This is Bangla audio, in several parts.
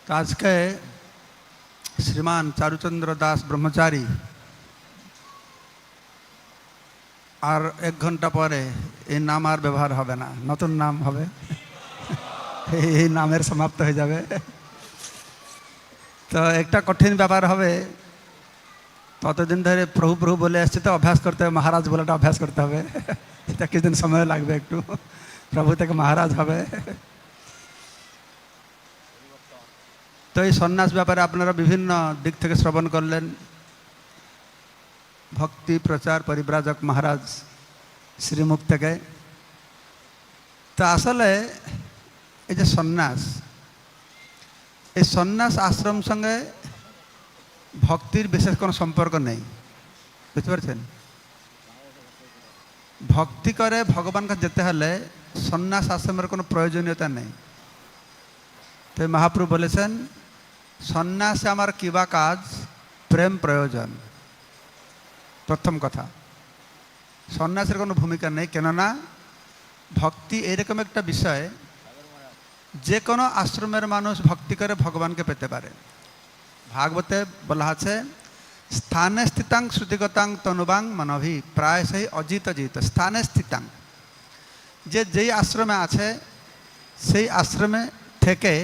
তো আজকে শ্রীমান চারুচন্দ্র দাস ব্রহ্মচারী আর 1 ঘন্টা পরে এই নাম আর ব্যবহার হবে না, নতুন নাম হবে। এই নামের সমাপ্ত হয়ে যাবে। তো একটা কঠিন ব্যাপার হবে, ততদিন ধরে প্রভু প্রভু বলে আসছে তো অভ্যাস করতে হবে, মহারাজ বলাটা অভ্যাস করতে হবে। সেটা কিছুদিন সময় লাগবে, একটু প্রভু থেকে মহারাজ হবে। তো এই সন্ন্যাস ব্যাপারে আপনারা বিভিন্ন দিক থেকে শ্রবণ করলেন। ভক্তি প্রচার পরিব্রাজক মহারাজ শ্রীমুখ থেকে। তো আসলে এই যে সন্ন্যাস, এই সন্ন্যাস আশ্রম সঙ্গে ভক্তির বিশেষ কোনো সম্পর্ক নেই, বুঝতে পারছেন? ভক্তি করে ভগবানকে যেতে হলে সন্ন্যাস আশ্রমের কোনো প্রয়োজনীয়তা নেই। তো মহাপ্রভু বলেছেন, সন্ন্যাসে আমার কিবা কাজ, প্রেম প্রয়োজন। প্রথম কথা, সন্ন্যাসের কোনো ভূমিকা নেই, কেননা ভক্তি এরকম একটা বিষয়, যে কোনো আশ্রমের মানুষ ভক্তি করে ভগবানকে পেতে পারে। ভাগবতে বলা আছে, স্থানে স্থিতাং শ্রুতিগতাং তনুবাং মনভি প্রায় সেই অজিত অজিত। স্থানে স্থিতাং, যে যেই আশ্রমে আছে সেই আশ্রমে থেকে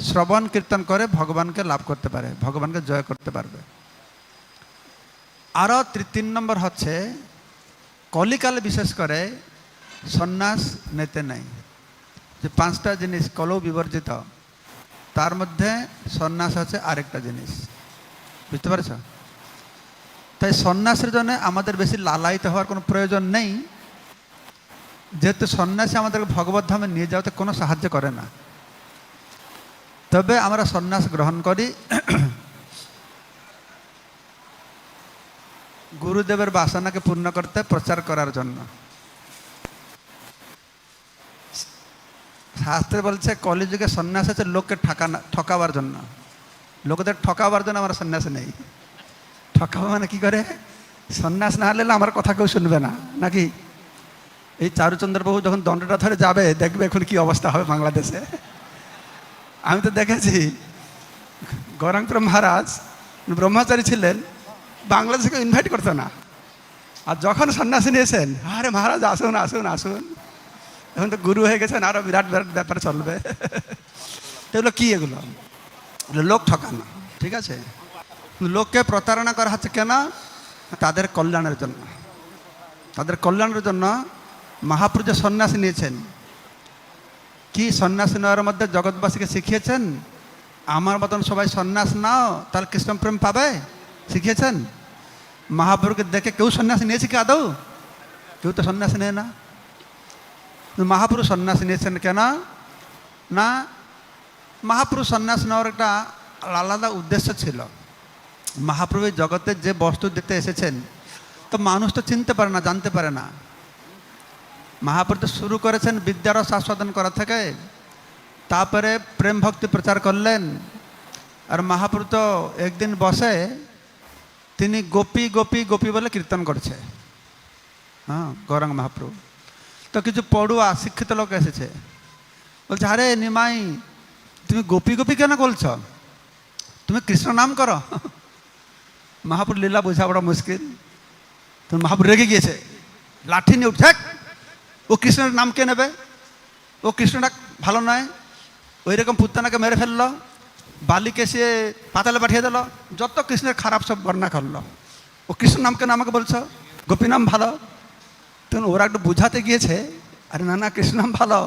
শ্রবণ কীর্তন করে ভগবানকে লাভ করতে পারে, ভগবানকে জয় করতে পারবে। আরও 3 নম্বর হচ্ছে, কলিকালে বিশেষ করে সন্ন্যাস নিতে নেই। যে 5টা জিনিস কলৌ বিবর্জিত, তার মধ্যে সন্ন্যাস হচ্ছে আরেকটা জিনিস, বুঝতে পারছ? তাই সন্ন্যাসের জন্য আমাদের বেশি লালায়িত হওয়ার কোনো প্রয়োজন নেই, যেহেতু সন্ন্যাসী আমাদেরকে ভগবত ধামে নিয়ে যাওয়াতে কোনো সাহায্য করে না। তবে আমরা সন্ন্যাস গ্রহণ করি গুরুদেবের বাসনাকে পূর্ণ করতে, প্রচার করার জন্য। শাস্ত্রে বলছে কলিযুগে সন্ন্যাস আছে লোককে ঠকাবার জন্য। লোকদের ঠকাবার জন্য আমরা সন্ন্যাস নেই। ঠকাবো মানে কি করে? সন্ন্যাস না হলে আমার কথা কেউ শুনবে না, নাকি? এই চারুচন্দ্র বাবু যখন দণ্ডটা ধরে যাবে, দেখবে এখন কি অবস্থা হবে বাংলাদেশে। আমি তো দেখেছি, গৌরাঙ্গ মহারাজ ব্রহ্মচারী ছিলেন, বাংলাদেশকে ইনভাইট করতো না। আর যখন সন্ন্যাসী নিয়েছেন, আরে মহারাজ আসুন আসুন আসুন, এখন তো গুরু হয়ে গেছেন, আরো বিরাট বিরাট ব্যাপার চলবে। এগুলো কি? এগুলো লোক ঠকানো, ঠিক আছে? লোককে প্রতারণা করা হচ্ছে কেন? তাদের কল্যাণের জন্য। তাদের কল্যাণের জন্য মহাপ্রভু যে সন্ন্যাসী নিয়েছেন, কি সন্ন্যাসী নেওয়ার মধ্যে জগৎবাসীকে শিখিয়েছেন, আমার মতন সবাই সন্ন্যাস নাও, তাহলে কৃষ্ণ প্রেম পাবে, শিখিয়েছেন। মহাপ্রভুকে দেখে কেউ সন্ন্যাসী নিয়েছে কি আদৌ? কেউ তো সন্ন্যাসী নেয় না। মহাপুরুষ সন্ন্যাস নিয়েছেন কেন? না, মহাপুরুষ সন্ন্যাস নেওয়ার একটা আলাদা উদ্দেশ্য ছিল। মহাপ্রভু জগতে যে বস্তু দিতে এসেছেন, তো মানুষ তো চিনতে পারে না, জানতে পারে না। মহাপ্রভু তো শুরু করেছেন বিদ্যারস আস্বাদন করা থেকে, তারপরে প্রেম ভক্তি প্রচার করলেন। আর মহাপ্রভু তো একদিন বসে তিনি গোপী গোপী গোপী বলে কীর্তন করছে। হ্যাঁ, গৌরাঙ্গ মহাপ্রভু। তো কিছু পড়ুয়া শিক্ষিত লোক এসেছে, বলছে, আরে নিমাই, তুমি গোপী গোপী কেন বলছ? তুমি কৃষ্ণ নাম করো। মহাপ্রভু লীলা বোঝা বড় মুশকিল। তো মহাপ্রভু রেগে গিয়েছে, লাঠি নিয়ে উঠে, ও কৃষ্ণের নাম কে নেবে? ও কৃষ্ণটা ভালো নয়। ওই রকম পুত্তনাকে মেরে ফেললো, বালিকে সে পাতালে পাঠিয়ে দিল, যত কৃষ্ণের খারাপ সব বর্ণনা করলো। ও কৃষ্ণ নাম কেন আমাকে বলছো? গোপী নাম ভালো। তখন ওরা একটু বুঝাতে গিয়েছে, আরে না না, কৃষ্ণ নাম ভালো।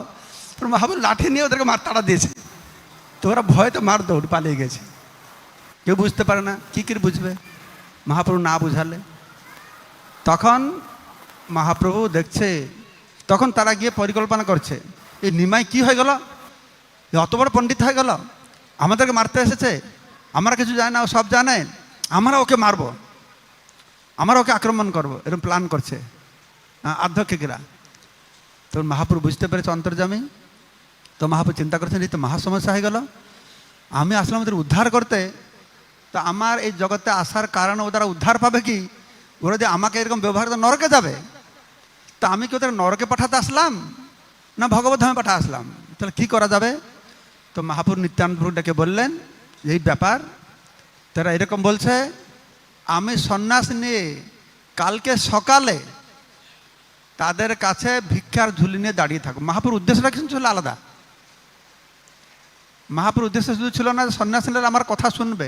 তোর মহাপ্রভু লাঠি নিয়ে ওদেরকে তাড়া দিয়েছে। তো ওরা ভয়তে মার দৌড় পালিয়ে গেছে। কেউ বুঝতে পারে না, কী করে বুঝবে মহাপ্রভু না বুঝালে? তখন মহাপ্রভু দেখছে, তখন তারা গিয়ে পরিকল্পনা করছে, এই নিমাই কি হয়ে গেল? অত বড় পণ্ডিত হয়ে গেল, আমাদেরকে মারতে এসেছে। আমরা কিছু জানি না, ও সব জানে। আমরা ওকে মারবো, আমরা ওকে আক্রমণ করবো, এরকম প্ল্যান করছে আধ্যক্ষিকরা। তো মহাপ্রভু বুঝতে পেরেছে অন্তর্যামী। তো মহাপ্রভু চিন্তা করছেন, এই তো মহা সমস্যা হয়ে গেল। আমি আসলাম ওদের উদ্ধার করতে, তো আমার এই জগতে আসার কারণে ওরা উদ্ধার পাবে কি? ওরা যে আমাকে এরকম ব্যবহার করে নরকে যাবে, তা আমি কি ওদের নরকে পাঠাতে আসলাম না ভগবত ধামে পাঠা আসলাম? তাহলে কি করা যাবে? তো মহাপুর নিত্যানন্দ প্রভু ডেকে বললেন এই ব্যাপার, তারা এরকম বলছে, আমি সন্ন্যাস নিয়ে কালকে সকালে তাদের কাছে ভিক্ষার ঝুলি নিয়ে দাঁড়িয়ে থাকবো। মহাপুর উদ্দেশ্যটা কিন্তু ছিল আলাদা। মহাপুর উদ্দেশ্য শুধু ছিল না সন্ন্যাস নিলে আমার কথা শুনবে,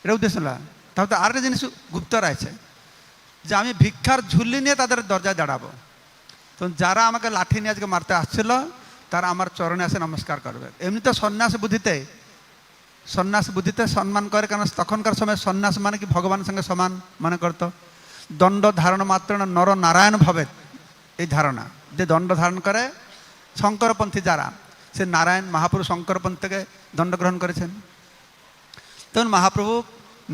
এটা উদ্দেশ্য না। তাহলে আরেকটা জিনিস গুপ্ত রয়েছে, যে আমি ভিক্ষার ঝুলি নিয়ে তাদের দরজায় দাঁড়াবো। তো যারা আমাকে লাঠি নিয়ে আজকে মারতে আসছিল তারা আমার চরণে আসে নমস্কার করবে। এমনি তো সন্ন্যাস বুদ্ধিতে সম্মান করে, কারণ তখনকার সময় সন্ন্যাস মানে কি ভগবানের সঙ্গে সমান মনে করতো। দণ্ড ধারণ মাত্র নর নারায়ণ ভবে, এই ধারণা যে দণ্ড ধারণ করে শঙ্করপন্থী যারা, সে নারায়ণ মহাপুরুষ শঙ্করপন্থী থেকে দণ্ড গ্রহণ করেছেন। তখন মহাপ্রভু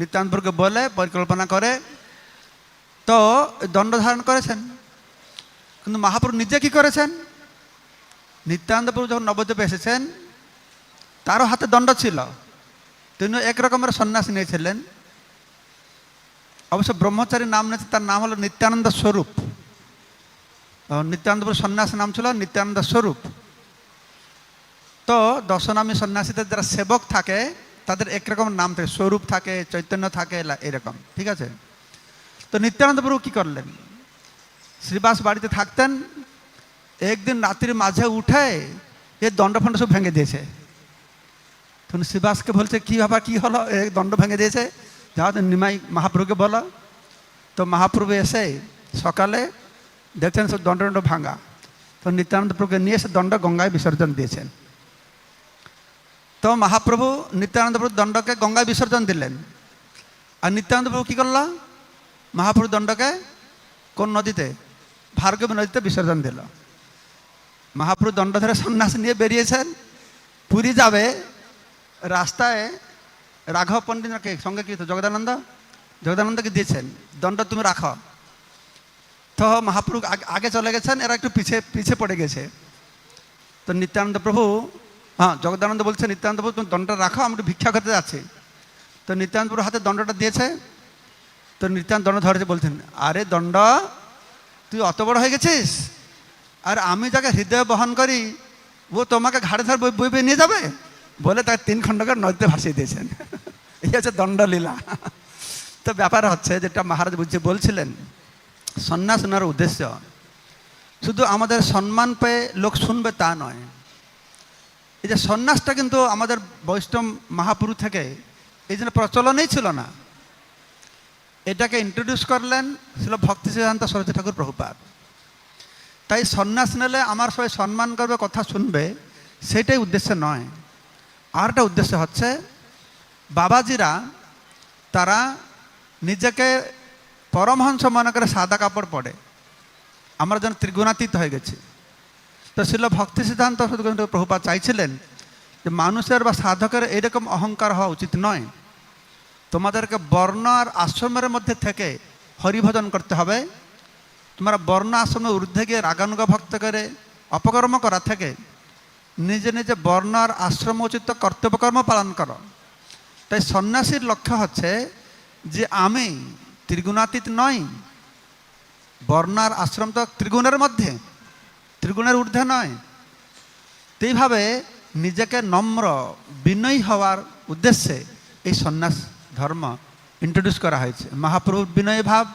নিত্যানন্দপুরকে বলে পরিকল্পনা করে তো দণ্ড ধারণ করেছেন। কিন্তু মহাপ্রভু নিজে কি করেছেন, নিত্যানন্দপুর যখন নবদ্বীপে এসেছেন তারও হাতে দণ্ড ছিল, তিনি এক রকমের সন্ন্যাস নিয়েছিলেন। অবশ্য ব্রহ্মচারী নাম নিয়েছে, তার নাম হলো নিত্যানন্দ স্বরূপ। নিত্যানন্দপুর সন্ন্যাস নাম ছিল নিত্যানন্দ স্বরূপ। তো দশনামী সন্ন্যাসীদের যারা সেবক থাকে তাদের একরকম নাম থাকে, স্বরূপ থাকে, চৈতন্য থাকে, এরকম, ঠিক আছে। তো নিত্যানন্দ প্রভু কী করলেন, শ্রীবাস বাড়িতে থাকতেন, একদিন রাত্রির মাঝে উঠে এ দণ্ডফণ্ড সব ভেঙে দিয়েছে। তখন শ্রীবাসকে বলছে কী ব্যাপার, কী হলো, এ দণ্ড ভেঙে দিয়েছে, যাও নিমাই মহাপ্রভুকে বলো। তো মহাপ্রভু এসে সকালে দেখছেন সব দণ্ড ভাঙা। তো নিত্যানন্দ প্রভুকে নিয়ে এসে দণ্ড গঙ্গায় বিসর্জন দিয়েছেন। তো মহাপ্রভু নিত্যানন্দ প্রভু দণ্ডকে গঙ্গায় বিসর্জন দিলেন। আর নিত্যানন্দ প্রভু কী করল, মহাপ্রভু দণ্ডকে কোন নদীতে, ভার্গবী নদীতে বিসর্জন দিল। মহাপ্রভু দণ্ড ধরে সন্ন্যাস নিয়ে বেরিয়েছেন, পুরী যাবে। রাস্তায় রাঘব পণ্ডিতকে সঙ্গে কি জগদানন্দকে দিয়েছেন, দণ্ড তুমি রাখো। তো মহাপ্রভু আগে চলে গেছেন, এরা একটু পিছিয়ে পড়ে গেছে। তো নিত্যানন্দ প্রভু, জগদানন্দ বলছে নিত্যানন্দ প্রভু তুমি দণ্ডটা রাখো, আমি একটু ভিক্ষা করতে যাচ্ছি। তো নিত্যানন্দ প্রভু হাতে দণ্ডটা দিয়েছে। তো নিত্যানন্দ দণ্ড ধরেছে, বলছেন আরে দণ্ড তুই অত বড় হয়ে গেছিস, আর আমি যাকে হৃদয়ে বহন করি ও তোমাকে ঘাড়ে ধরে বই নিয়ে যাবে, বলে তাকে 3 খণ্ড করে নদীতে ভাসিয়ে দিয়েছেন। এই হচ্ছে দণ্ডলীলা। তো ব্যাপার হচ্ছে যেটা মহারাজ বলছিলেন, সন্ন্যাস নেওয়ার উদ্দেশ্য শুধু আমাদের সম্মান পেয়ে লোক শুনবে তা নয়। এই যে সন্ন্যাসটা কিন্তু আমাদের বৈষ্ণব মহাপুরুষ থেকে এই জন্য প্রচলনই ছিল না। এটাকে ইন্ট্রোডিউস করলেন ছিল ভক্তি সিদ্ধান্ত সরস্বতী ঠাকুর প্রভুপাদ। তাই সন্ন্যাস নিলে আমার সবাই সম্মান করবে, কথা শুনবে, সেটাই উদ্দেশ্য নয়। আর একটা উদ্দেশ্য হচ্ছে বাবাজিরা তারা নিজেকে পরমহংস মনে করে সাদা কাপড় পরে, আমরা যেন ত্রিগুণাতীত হয়ে গেছি। তো ছিল ভক্তি সিদ্ধান্ত সরস্বতী প্রভুপাদ চাইছিলেন যে মানুষের বা সাধকের এইরকম অহংকার হওয়া উচিত নয়। তোমাদেরকে বর্ণ আর আশ্রমের মধ্যে থেকে হরিভজন করতে হবে। তোমরা বর্ণ আশ্রমে ঊর্ধ্বে গিয়ে রাগানুগা ভক্ত করে অপকর্ম করা থেকে নিজে নিজে বর্ণ আর আশ্রম উচিত কর্তব্যকর্ম পালন করো। তাই সন্ন্যাসীর লক্ষ্য হচ্ছে যে আমি ত্রিগুণাতীত নই, বর্ণ আর আশ্রম তো ত্রিগুণের মধ্যে, ত্রিগুণের ঊর্ধ্বে নয়। এইভাবে নিজেকে নম্র বিনয়ী হওয়ার উদ্দেশ্যে এই সন্ন্যাস ধর্ম ইন্ট্রোডিউস করা হয়েছে। মহাপ্রভুর বিনয়ী ভাব,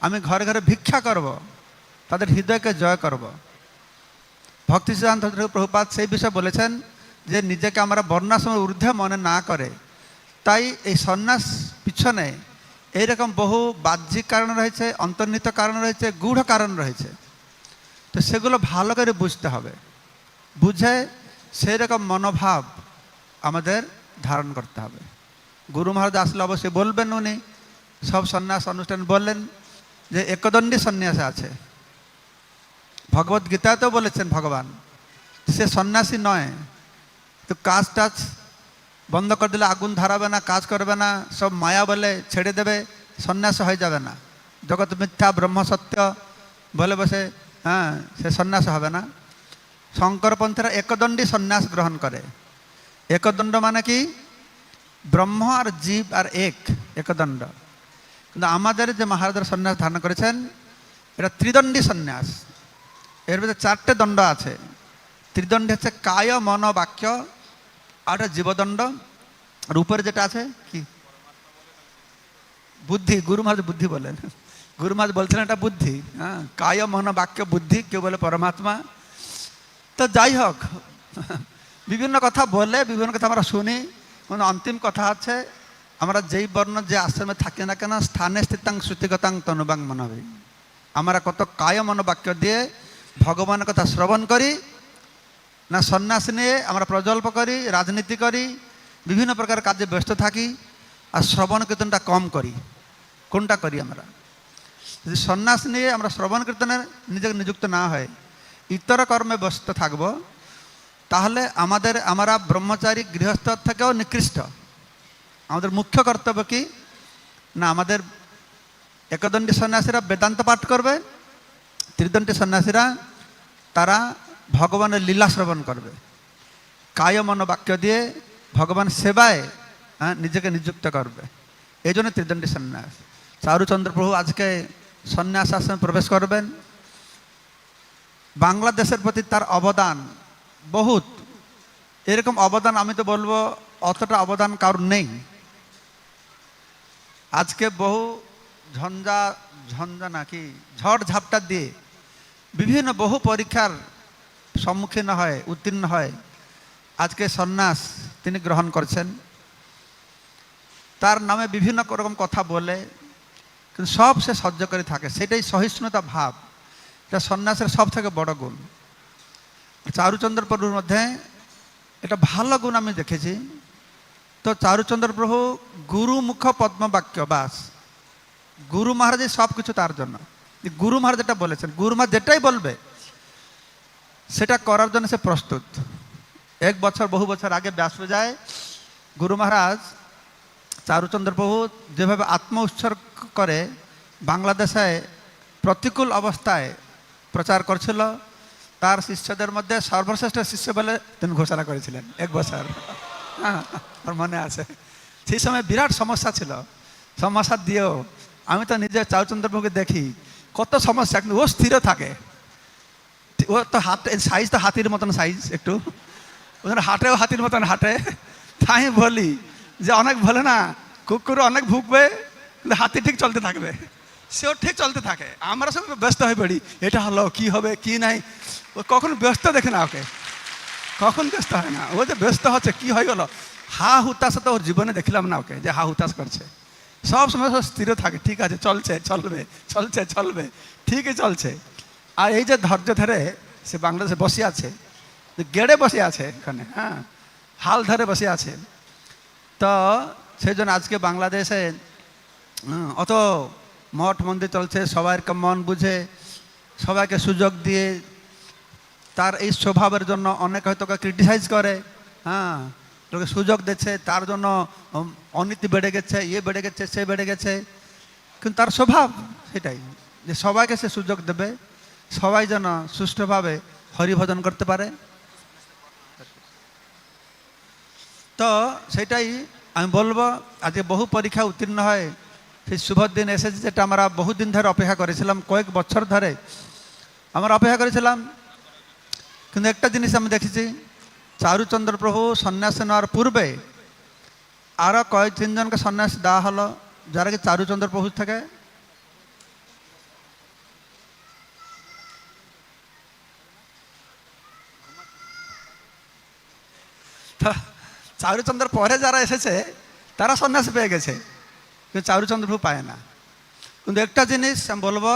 আমি ঘরে ঘরে ভিক্ষা করব, তাদের হৃদয়কে জয় করব। ভক্তি সিদ্ধান্ত প্রভুপাদ সেই বিষয়ে বলেছেন যে নিজেকে আমরা বর্ণাশ্রমের ঊর্ধ্বে মনে না করে, তাই এই সন্ন্যাস পিছনে এইরকম বহু বাহ্যিক কারণ রয়েছে, অন্তর্নিহিত কারণ রয়েছে, গূঢ় কারণ রয়েছে। তো সেগুলো ভালো করে বুঝতে হবে, বুঝে সেই রকম মনোভাব আমাদের ধারণ করতে হবে। গুরু মহারাজ আসলে অবশ্যই বলবেন, উনি সব সন্ন্যাস অনুষ্ঠান বললেন যে একদণ্ডী সন্ন্যাস আছে। ভগবত গীতাতেও বলেছেন ভগবান সে সন্ন্যাসী নয়, তো কাজ টাজ বন্ধ করে দিলে আগুন ধরাবে না, কাজ করবে না, সব মায়া বলে ছেড়ে দেবে, সন্ন্যাস হয়ে যাবে না। জগৎ মিথ্যা ব্রহ্ম সত্য বলে বসে সে সন্ন্যাস হবে না। শঙ্করপন্থীরা একদণ্ডী সন্ন্যাস গ্রহণ করে। একদণ্ড মানে কি, ব্রহ্ম আর জীব আর একদণ্ড। কিন্তু আমাদের যে মহারাজের সন্ন্যাস ধারণ করেছেন এটা ত্রিদণ্ডী সন্ন্যাস। এর মধ্যে 4টে দণ্ড আছে। ত্রিদণ্ডী হচ্ছে কায় মন বাক্য আর একটা জীবদণ্ড, আর উপরে যেটা আছে কি বুদ্ধি, গুরু মহারাজ বুদ্ধি বলেন, গুরু মহারাজ বলছেন এটা বুদ্ধি। হ্যাঁ, কায় মন বাক্য বুদ্ধি, কেউ বলে পরমাত্মা। তো যাই হোক, বিভিন্ন কথা বলে, বিভিন্ন কথা আমরা শুনি, মানে অন্তিম কথা আছে, আমরা যেই বর্ণ যে আশ্রমে থাকি না কেন, স্থানে স্থিতাং শ্রুতিগতাং তনুবাং মনবে, আমরা কত কায় মনোবাক্য দিয়ে ভগবানের কথা শ্রবণ করি না, সন্ন্যাস নিয়ে আমরা প্রজল্প করি, রাজনীতি করি, বিভিন্ন প্রকার কাজে ব্যস্ত থাকি, আর শ্রবণ কীর্তনটা কম করি। কোনটা করি আমরা? যদি সন্ন্যাস নিয়ে আমরা শ্রবণ কীর্তনে নিজেকে নিযুক্ত না হয়, ইতর কর্মে ব্যস্ত থাকব, তাহলে আমরা ব্রহ্মচারী গৃহস্থর থেকেও নিকৃষ্ট। আমাদের মুখ্য কর্তব্য কি না, আমাদের একদণ্ডী সন্ন্যাসীরা বেদান্ত পাঠ করবে, ত্রিদণ্ডী সন্ন্যাসীরা তারা ভগবানের লীলা শ্রবণ করবে, কায় মন বাক্য দিয়ে ভগবান সেবায় নিজেকে নিযুক্ত করবে। এই জন্য ত্রিদণ্ডী সন্ন্যাস। চারুচন্দ্র প্রভু আজকে সন্ন্যাস আশ্রমে প্রবেশ করবেন। বাংলাদেশের প্রতি তার অবদান বহুত, এরকম অবদান আমি তো বলবো অতটা অবদান কারোর নেই। আজকে বহু ঝড় ঝাপটা দিয়ে বিভিন্ন বহু পরীক্ষার সম্মুখীন হয়, উত্তীর্ণ হয়, আজকে সন্ন্যাস তিনি গ্রহণ করছেন। তার নামে বিভিন্ন রকম কথা বলে, কিন্তু সব সে সহ্য করে থাকে, সেটাই সহিষ্ণুতা ভাব। এটা সন্ন্যাসের সব থেকে বড় গুণ। চারুচন্দ্র প্রভুর মধ্যে এটা ভালো গুণ আমি দেখেছি। তো চারুচন্দ্র প্রভু গুরু মুখ পদ্মবাক্য, বাস গুরু মহারাজের সব কিছু তার জন্য। গুরু মহারাজ যেটা বলেছেন, গুরু মহারাজ যেটাই বলবে সেটা করার জন্য সে প্রস্তুত। এক বছর বহু বছর আগে ব্যাসপূজায় গুরু মহারাজ চারুচন্দ্র প্রভু যেভাবে আত্ম উৎসর্গ করে বাংলাদেশে প্রতিকূল অবস্থায় প্রচার করছিল, তার শিষ্যদের মধ্যে সর্বশ্রেষ্ঠ শিষ্য বলে তিনি ঘোষণা করেছিলেন এক বছর। হ্যাঁ, আমার মনে আছে। সেই সময় বিরাট সমস্যা ছিল, সমস্যা দিয়েও আমি তো নিজে চারুচন্দ্র প্রভুকে দেখি কত সমস্যা, কিন্তু ও স্থির থাকে। ও তো সাইজ তো হাতির মতন সাইজ, একটু ওখানে হাঁটেও হাতির মতন হাঁটে। তাই বলি যে অনেক বলে না কুকুর অনেক ভুগবে, কিন্তু হাতি ঠিক চলতে থাকবে, সেও ঠিক চলতে থাকে। আমরা সব ব্যস্ত হয়ে পড়ি, এটা হলো কি হবে কি নাই, ও কখন ব্যস্ত দেখে না, ওকে কখন ব্যস্ত হয় না। ও যে ব্যস্ত হচ্ছে কি হয়ে গেল, হা হুতাশ তো ওর জীবনে দেখলাম না ওকে যে হা হুতাশ করছে। সব সময় সব স্থির থাকে, ঠিক আছে চলছে চলবে, চলছে চলবে, ঠিকই চলছে। আর এই যে ধৈর্য ধরে সে বাংলাদেশে বসে আছে, গেড়ে বসে আছে এখানে, হ্যাঁ হাল ধরে বসে আছে। তো সেই জন্য আজকে বাংলাদেশে অত মঠ মন্দির চলছে, সবাইকে মন বুঝে সবাইকে সুযোগ দিয়ে, তার এই স্বভাবের জন্য অনেক হয়তো ক্রিটিসাইজ করে, হ্যাঁ লোকে সুযোগ দিচ্ছে, তার জন্য অনীতি বেড়ে গেছে, ইয়ে বেড়ে গেছে, সে বেড়ে গেছে। কিন্তু তার স্বভাব সেটাই যে সবাইকে সে সুযোগ দেবে, সবাই যেন সুষ্ঠুভাবে হরিভজন করতে পারে। তো সেটাই আমি বলবো, আজকে বহু পরীক্ষা উত্তীর্ণ হয়, সেই শুভ দিন এসেছে, যেটা আমরা বহুদিন ধরে অপেক্ষা করেছিলাম, কয়েক বছর ধরে আমরা অপেক্ষা করেছিলাম। কিন্তু একটা জিনিস আমি দেখেছি, চারুচন্দ্র প্রভু সন্ন্যাস নেওয়ার পূর্বে আরও কয়েক তিনজনকে সন্ন্যাস দেওয়া হলো, যারা কি চারুচন্দ্র প্রভু থেকে চারুচন্দ্র পরে যারা এসেছে তারা সন্ন্যাস পেয়ে গেছে, কিন্তু চারুচন্দ্র প্রভু পায় না। কিন্তু একটা জিনিস আমি বলবো,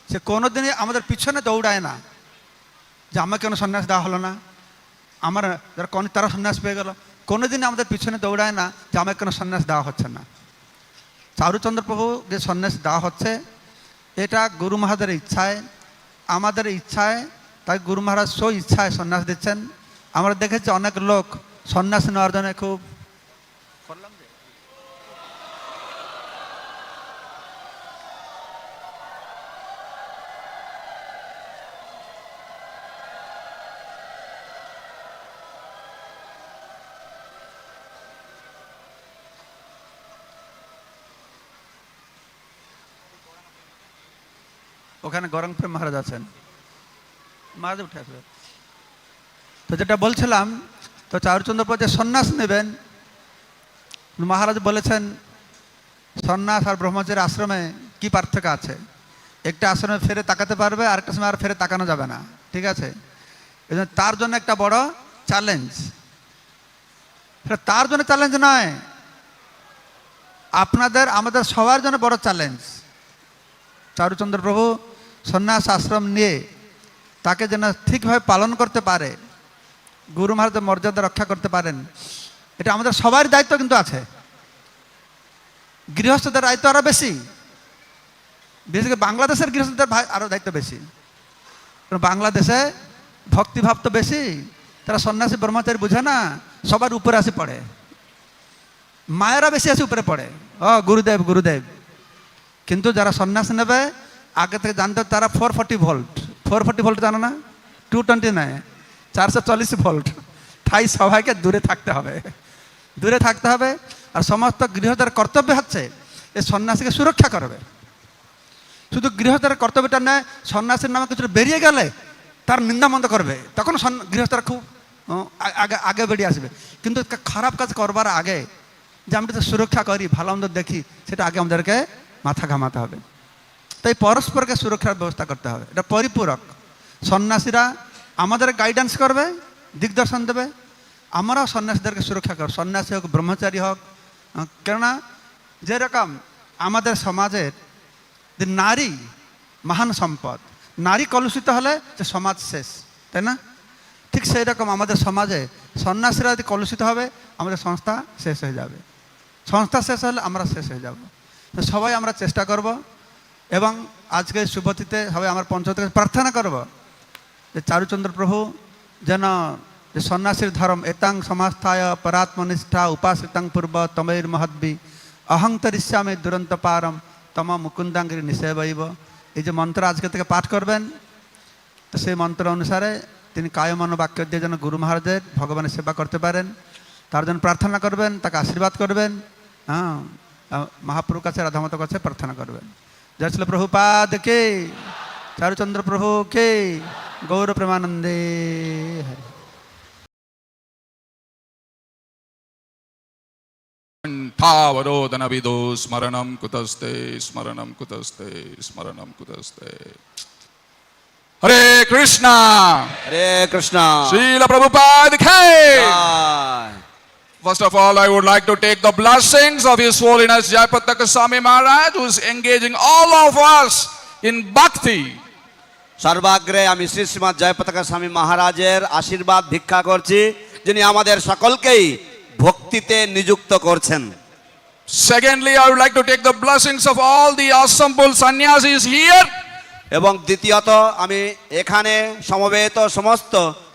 সে কোনোদিনই আমাদের পিছনে দৌড়ায় না যে আমাকে কেন সন্ন্যাস দেওয়া হলো না, আমার যারা তারা সন্ন্যাস পেয়ে গেল, কোনোদিনই আমাদের পিছনে দৌড়ায় না যে আমাকে কেন সন্ন্যাস দেওয়া হচ্ছে না। চারুচন্দ্র প্রভু যে সন্ন্যাস দেওয়া হচ্ছে, এটা গুরু মহারাজের ইচ্ছায়, আমাদের ইচ্ছায়, তাই গুরু মহারাজ স্ব ইচ্ছায় সন্ন্যাস দিচ্ছেন। আমরা দেখেছি অনেক লোক সন্ন্যাস নেওয়ার জন্য খুব ওখানে গরংপ্রেম মহারাজ আছেন, মহারাজ উঠে আসবে। তো যেটা বলছিলাম তো চারুচন্দ্র প্রভু যে সন্ন্যাস নেবেন, মহারাজ বলেছেন সন্ন্যাস আর ব্রহ্মচারী আশ্রমে কি পার্থক্য আছে। একটা আশ্রমে ফেরে তাকাতে পারবে, আরেকটা সময় আর ফেরে তাকানো যাবে না, ঠিক আছে। এই জন্য তার জন্য একটা বড় চ্যালেঞ্জ। তার জন্য চ্যালেঞ্জ নয়, আপনাদের আমাদের সবার জন্য বড় চ্যালেঞ্জ। চারুচন্দ্র প্রভু সন্ন্যাস আশ্রম নিয়ে তাকে যেন ঠিকভাবে পালন করতে পারে, গুরু মহারাজের মর্যাদা রক্ষা করতে পারেন, এটা আমাদের সবারই দায়িত্ব কিন্তু আছে। গৃহস্থদের দায়িত্ব আরও বেশি, বিশেষ করে বাংলাদেশের গৃহস্থদের আরও দায়িত্ব বেশি। কারণ বাংলাদেশে ভক্তিভাব তো বেশি, তারা সন্ন্যাসী ব্রহ্মচারী বুঝে না, সবার উপরে আসি পড়ে, মায়েরা বেশি আসি উপরে পড়ে, ও গুরুদেব গুরুদেব। কিন্তু যারা সন্ন্যাস নেবে আগে থেকে জানতে হবে তারা 440 ভোল্ট, 440 ভোল্ট জানো না, 220 নয়, 440 ভোল্ট। তাই সবাইকে দূরে থাকতে হবে, দূরে থাকতে হবে। আর সমস্ত গৃহস্থের কর্তব্য হচ্ছে এই সন্ন্যাসীকে সুরক্ষা করবে। শুধু গৃহস্থের কর্তব্যটা নয়, সন্ন্যাসীর নামে কিছু বেরিয়ে গেলে তার নিন্দা মন্দ করবে, তখন গৃহস্থরা খুব আগে আগে বেরিয়ে আসবে। কিন্তু খারাপ কাজ করবার আগে যে আমরা তো সুরক্ষা করি, ভালো মন্দ দেখি, সেটা আগে আমাদেরকে মাথা ঘামাতে হবে। তাই পরস্পরকে সুরক্ষার ব্যবস্থা করতে হবে, এটা পরিপূরক। সন্ন্যাসীরা আমাদের গাইডেন্স করবে, দিগদর্শন দেবে, আমরাও সন্ন্যাসীদেরকে সুরক্ষা করব, সন্ন্যাসী হোক ব্রহ্মচারী হোক। কেননা যেরকম আমাদের সমাজের যে নারী মহান সম্পদ, নারী কলুষিত হলে যে সমাজ শেষ, তাই না? ঠিক সেই রকম আমাদের সমাজে সন্ন্যাসীরা যদি কলুষিত হবে আমাদের সংস্থা শেষ হয়ে যাবে, সংস্থা শেষ হলে আমরা শেষ হয়ে যাব। তো সবাই আমরা চেষ্টা করব, এবং আজকে শুভতিথে সবাই আমার পঞ্চায়েত প্রার্থনা করব যে চারুচন্দ্র প্রভু যেন যে সন্ন্যাসীর ধর্ম এতাং সমাস্থায় পরাত্মনিষ্ঠা উপাসিতাং পূর্ব তমৈর মহদ্বি অহংতরিষ্যামে দুরন্ত পারম তম মুকুন্দাঙ্গিরি নিষেবৈব, এই যে মন্ত্র আজকে থেকে পাঠ করবেন, তো সেই মন্ত্র অনুসারে তিনি কায়মন বাক্য দিয়ে যেন গুরু মহারাজের ভগবানের সেবা করতে পারেন, তার জন্য প্রার্থনা করবেন, তাকে আশীর্বাদ করবেন। হ্যাঁ, মহাপ্রভুর কাছে রাধামাতার কাছে প্রার্থনা করবেন। জয় শ্রী প্রভুপাদ কে, চারুচন্দ্র প্রভু কে, গৌর প্রেমানন্দে Hari. Tavarodanavido smaranam kutaste, smaranam kutaste, smaranam kutaste. Hare Krishna, Hare Krishna. Srila Prabhupada ki. First of all, I would like to take the blessings of His Holiness Jayapataka Swami Maharaj, who is engaging all of us in bhakti. সর্বাগ্রে আমি শ্রী শ্রীমৎ জয়পতাকা স্বামী মহারাজের আশীর্বাদ ভিক্ষা করছি, যিনি আমাদের সকলকেই ভক্তিতে নিযুক্ত করছেন। Secondly, I would like to take the blessings of all the assembled sannyasis here. এবং দ্বিতীয়ত আমি এখানে সমবেত সমস্ত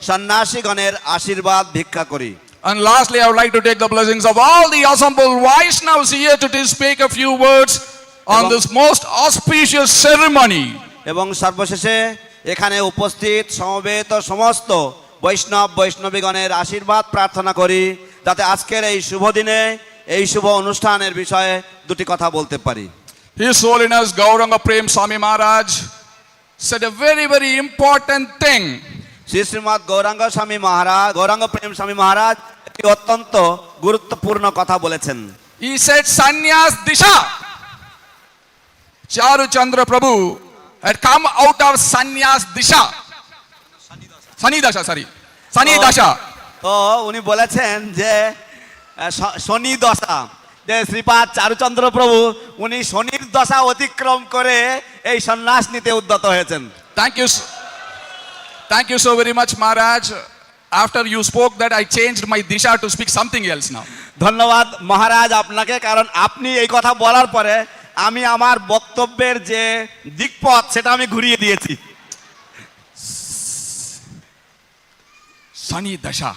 সন্ন্যাসীগণের আশীর্বাদ ভিক্ষা করি। And lastly, I would like to take the blessings of all the assembled Vaishnavas here to speak a few words on this most auspicious ceremony. এবং সর্বশেষে এখানে উপস্থিত সমবেত সমস্ত বৈষ্ণব বৈষ্ণবীগণের আশীর্বাদ প্রার্থনা করি, যাতে আজকের এই শুভ দিনে এই শুভ অনুষ্ঠানের বিষয়ে দুটি কথা বলতে পারি। His Holiness Gauranga Prem Swami Maharaj said a very, very important thing. Shri Srimat Gauranga স্বামী মহারাজ, গৌরাঙ্গ প্রেম স্বামী মহারাজ একটি অত্যন্ত গুরুত্বপূর্ণ কথা বলেছেন। He said sannyas disha. Charuchandra Prabhu had come out of sannyas disha. Sani dasha, sorry. Sani dasha. তো উনি বলেছেন যে শনি দশা, যে শ্রীপাদ চারুচন্দ্র প্রভু উনি শনির দশা অতিক্রম করে এই সন্ন্যাস নিতে উদ্যত হয়েছেন। Thank you so very much, Maharaj. After you spoke that, I changed my disha to speak something else now. ধন্যবাদ মহারাজ আপনাকে, কারণ আপনি এই কথা বলার পরে আমি আমার বক্তব্যের যে দিকপথ সেটা আমি ঘুরিয়ে দিয়েছি। Sani dasha.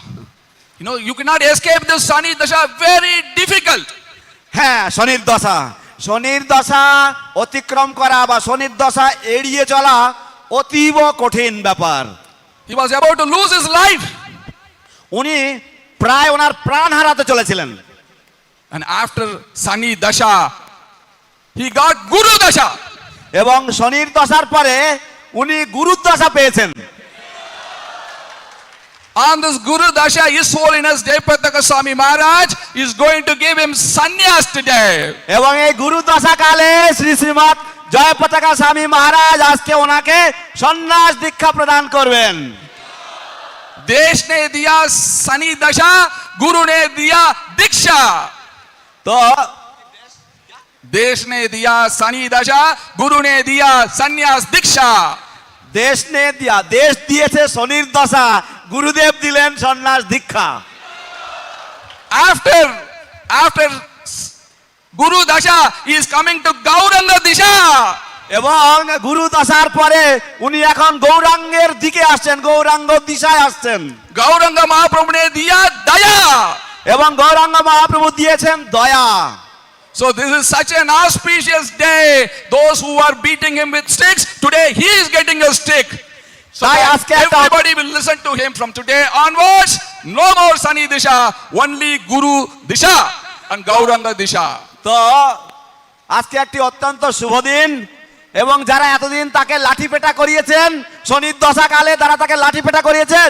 You know, you cannot escape this Sani dasha, very difficult. হ্যাঁ, শনির দশা, শনির দশা অতিক্রম করা বা শনির দশা এড়িয়ে চলা অতীব কঠিন ব্যাপার। He was about to lose his life. উনি প্রায় ওনার প্রাণ হারাতে চলেছিলেন। And after Sani dasha, he got Guru dasha. এবং শনির দশার পরে উনি গুরুর দশা পেয়েছেন। On this Guru Dasha, His Holiness Jayapataka Swami Maharaj is going to give him sannyas today. এবং এই গুরু দশা কালে শ্রী শ্রীমৎ জয় পতাকা স্বামী মহারাজ আজকে ওনাকে সন্ন্যাস দীক্ষা প্রদান করবেন। देश ने दिया सनी दशा, गुरु ने दिया दीक्षा। তো देश ने दिया सनी दशा, गुरु ने दिया संन्यास दीक्षा। দেশ নে দিয়া, দেশ দিয়েছে শনির দশা, গুরুদেব দিলেন সন্ন্যাস দীক্ষা। After Guru Dasha, he is coming to Gauranga Disha. এবং গুরু দশার পরে উনি এখন গৌরাঙ্গের দিকে আসছেন, গৌরাঙ্গ দিশায় আসছেন। Gauranga Mahaprabhu ne diya daya. এবং গৌরাঙ্গ মহাপ্রভু দিয়েছেন দয়া। So this is such an auspicious day. Those who are beating him with sticks, today he is getting a stick. So তাই that আজকে একটা everybody will listen to him from today onwards. No more Sani Disha, only Guru Disha and Gauranga Disha. তো আজকে একটি অত্যন্ত শুভ দিন, এবং যারা এতদিন তাকে লাঠিপেটা করিয়েছেন শনির দশাকালে, তারা তাকে লাঠিপেটা করিয়েছেন,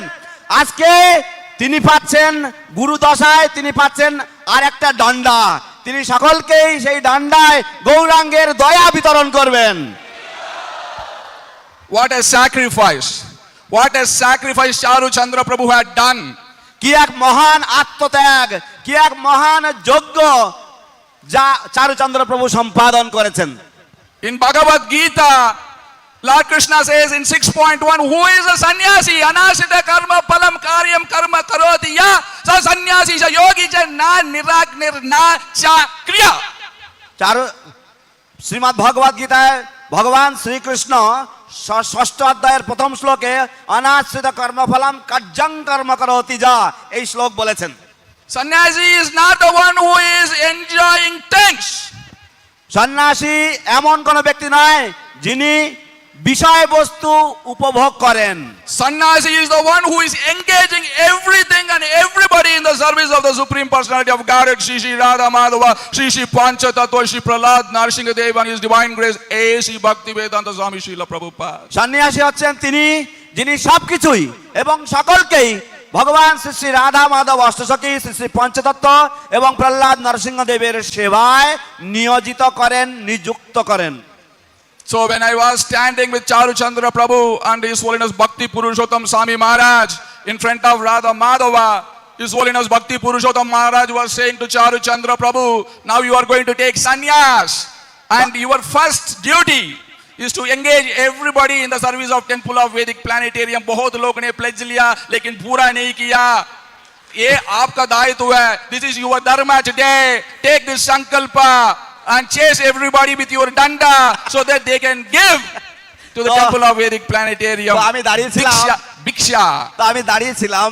আজকে তিনি পাচ্ছেন গুরু দশায়, তিনি পাচ্ছেন আর একটা ডান্ডা। তিনি সকলকেই সেই ডান্ডায় গৌরাঙ্গের দয়া বিতরণ করবেন। What a sacrifice! What a sacrifice Charu Chandra Prabhu had done. কি এক মহান আত্মত্যাগ, কি এক মহান যজ্ঞ যা চারুচন্দ্র প্রভু সম্পাদন করেছেন। In Bhagavad Gita, Lord Krishna says in 6.1, who is a sannyasi? Anasita karma palam karyam karma karoti ya sa sannyasi sa yogi cha na niragnir na cha kriya. চারু শ্রীমদ্ ভগবদ গীতায় ভগবান শ্রীকৃষ্ণ ষষ্ঠ অধ্যায়ের প্রথম শ্লোকে অনাশ্রিত কর্মফলম কার্যং কর্ম করতি যা এই শ্লোক বলেছেন। Sannyasi is not the one who is enjoying things. সন্ন্যাসী এমন কোন ব্যক্তি নয় যিনি বিষয়বস্তু উপভোগ করেন। Sannyasi is the one who is engaging everything and everybody in the service of the Supreme Personality of Godhead, Shri Shri Radha Madhava, Shri Shri Panchatattva, Shri Prahlad Narsingadev and His Divine Grace, A.C. Bhaktivedanta Swami Srila Prabhupada. সন্ন্যাসী হচ্ছেন তিনি যিনি সবকিছুই এবং সকলকেই ভগবান শ্রী শ্রী রাধা মাধব অষ্টসখী, শ্রী শ্রী পঞ্চতত্ত্ব এবং প্রহ্লাদ নরসিংহদেবের সেবায় নিয়োজিত করেন, নিযুক্ত করেন। So when I was standing with Charu Chandra Prabhu and His Holiness Bhakti Purushottam Swami Maharaj in front of Radha Madhava, His Holiness Bhakti Purushottam Maharaj was saying to Charu Chandra Prabhu, now you are going to take sannyas and your first duty is to engage everybody in the service of Temple of Vedic Planetarium. बहुत लोग ने pledge लिया लेकिन पूरा नहीं किया। ये आपका दायित्व है। This is your dharma today. Take this sankalpa and chase everybody with your danda so that they can give to the তো- Temple of Vedic Planetarium. তো আমি দাঁড়িয়েছিলাম। Bhiksha. তো আমি দাঁড়িয়েছিলাম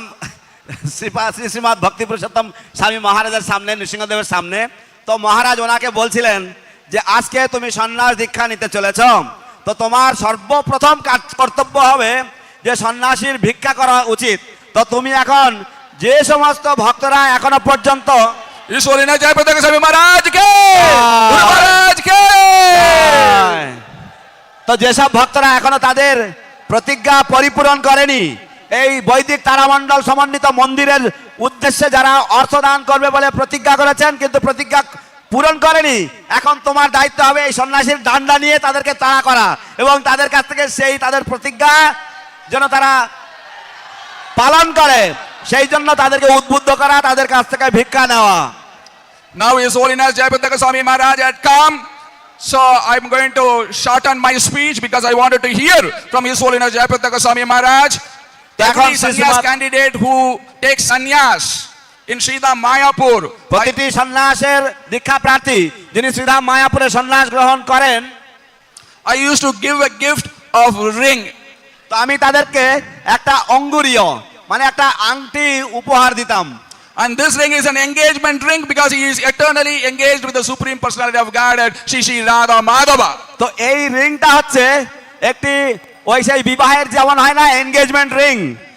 শ্রী শ্রীমৎ ভক্তি পুরুষোত্তম স্বামী মহারাজের সামনে, নৃসিংহদেবের সামনে। তো মহারাজ ওনাকে বলছিলেন যে আজকে তুমি সন্ন্যাস দীক্ষা নিতে চলেছ, তো তোমার সর্বপ্রথম কর্তব্য হবে যে সন্ন্যাসীর ভিক্ষা করা উচিত। তো তুমি এখন যে সমস্ত ভক্তরা এখনো পর্যন্ত His Holiness Jayapataka Swami Maharaj ke, Guru Maharaj ke. তো যেসব ভক্তরা এখনো তাদের প্রতিজ্ঞা পরিপূরণ করেনি, এই বৈদিক তারামণ্ডল সমন্বিত মন্দিরের উদ্দেশ্যে যারা অর্থ দান করবে বলে প্রতিজ্ঞা করেছেন কিন্তু প্রতিজ্ঞা পূরণ করেনি, এখন তোমার দায়িত্ব হবে এই সন্ন্যাসীর ডান্ডা নিয়ে তাদেরকে তাড়া করা এবং তাদের কাছ থেকে সেই তাদের প্রতিজ্ঞা যেন তারা পালন করে, সেই জন্য তাদেরকে উদ্বুদ্ধ করা, তাদের কাছ থেকে ভিক্ষা নেওয়া। Now His Holiness Jayapataka Swami Maharaj had come, so I'm going to shorten my speech because I wanted to hear from His Holiness Jayapataka Swami Maharaj. এখন Every sannyas candidate who takes sannyas in Sridham Mayapur, প্রতিটি সন্ন্যাসের দীক্ষা প্রার্থী যিনি শ্রীধাম মায়াপুরে সন্ন্যাস গ্রহণ করেন, I used to give a gift of ring. তো আমি তাদেরকে একটা অঙ্গুরীয় মানে একটা আংটি উপহার দিতাম। And this ring is an engagement ring because he is eternally engaged with the Supreme Personality of Godhead, Shri Shri Radha Madhava. তো এই রিংটা হচ্ছে একটি ওই সেই বিবাহের যেমন হয় না এনগেজমেন্ট রিং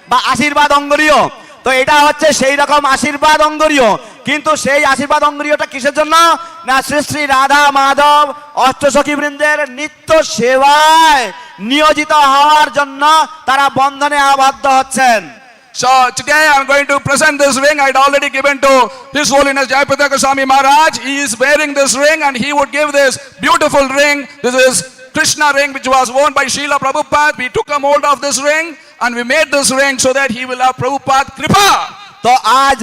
বা আশীর্বাদ অঙ্গুরীয়, তো এটা হচ্ছে সেই রকম আশীর্বাদ অঙ্গুরীয়। কিন্তু সেই আশীর্বাদ অঙ্গুরীয়টা কিসের জন্য? না শ্রী শ্রী রাধা মাধব অষ্টসখী বৃন্দের নিত্য সেবায় নিয়োজিত হওয়ার জন্য তারা বন্ধনে আবদ্ধ হচ্ছেন। So today I'm going to present this ring. I'd already given to His Holiness Jayapataka Swami Maharaj. He is wearing this ring and he would give this beautiful ring. This is Krishna ring which was worn by Srila Prabhupada. We took a mold of this ring and we made this ring so that he will have Prabhupada Kripa. তো আজ